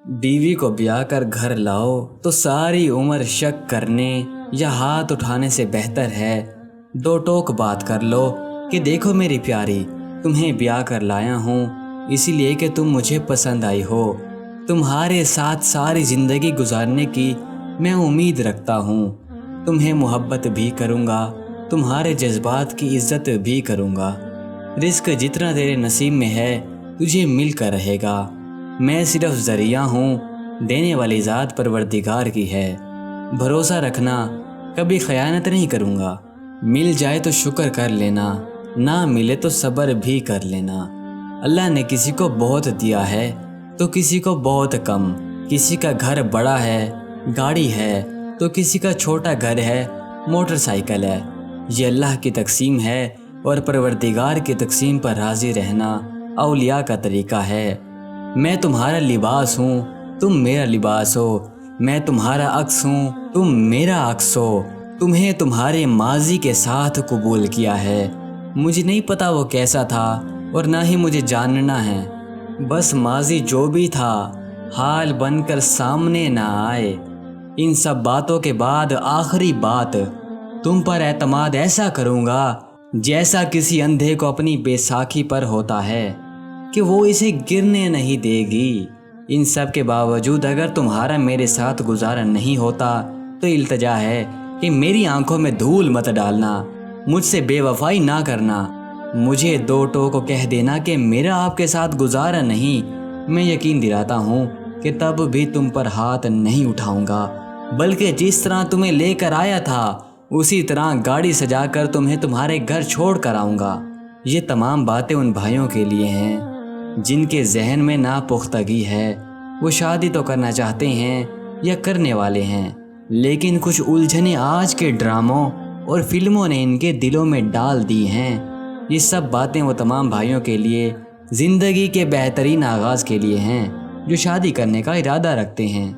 بیوی کو بیاہ کر گھر لاؤ تو ساری عمر شک کرنے یا ہاتھ اٹھانے سے بہتر ہے دو ٹوک بات کر لو کہ دیکھو میری پیاری، تمہیں بیاہ کر لایا ہوں اسی لیے کہ تم مجھے پسند آئی ہو، تمہارے ساتھ ساری زندگی گزارنے کی میں امید رکھتا ہوں، تمہیں محبت بھی کروں گا، تمہارے جذبات کی عزت بھی کروں گا، رزق جتنا تیرے نصیب میں ہے تجھے مل کر رہے گا، میں صرف ذریعہ ہوں، دینے والی ذات پروردگار کی ہے، بھروسہ رکھنا کبھی خیانت نہیں کروں گا، مل جائے تو شکر کر لینا، نہ ملے تو صبر بھی کر لینا، اللہ نے کسی کو بہت دیا ہے تو کسی کو بہت کم، کسی کا گھر بڑا ہے گاڑی ہے تو کسی کا چھوٹا گھر ہے موٹر سائیکل ہے، یہ اللہ کی تقسیم ہے اور پروردگار کی تقسیم پر راضی رہنا اولیاء کا طریقہ ہے، میں تمہارا لباس ہوں تم میرا لباس ہو، میں تمہارا عکس ہوں تم میرا عکس ہو، تمہیں تمہارے ماضی کے ساتھ قبول کیا ہے، مجھے نہیں پتا وہ کیسا تھا اور نہ ہی مجھے جاننا ہے، بس ماضی جو بھی تھا حال بن کر سامنے نہ آئے، ان سب باتوں کے بعد آخری بات، تم پر اعتماد ایسا کروں گا جیسا کسی اندھے کو اپنی بیساکھی پر ہوتا ہے کہ وہ اسے گرنے نہیں دے گی، ان سب کے باوجود اگر تمہارا میرے ساتھ گزارا نہیں ہوتا تو التجا ہے کہ میری آنکھوں میں دھول مت ڈالنا، مجھ سے بے وفائی نہ کرنا، مجھے دو ٹوک کہہ دینا کہ میرا آپ کے ساتھ گزارا نہیں، میں یقین دلاتا ہوں کہ تب بھی تم پر ہاتھ نہیں اٹھاؤں گا، بلکہ جس طرح تمہیں لے کر آیا تھا اسی طرح گاڑی سجا کر تمہیں تمہارے گھر چھوڑ کر آؤں گا۔ یہ تمام باتیں ان بھائیوں کے لیے ہیں جن کے ذہن میں ناپختگی ہے، وہ شادی تو کرنا چاہتے ہیں یا کرنے والے ہیں، لیکن کچھ الجھنیں آج کے ڈراموں اور فلموں نے ان کے دلوں میں ڈال دی ہیں۔ یہ سب باتیں وہ تمام بھائیوں کے لیے زندگی کے بہترین آغاز کے لیے ہیں جو شادی کرنے کا ارادہ رکھتے ہیں۔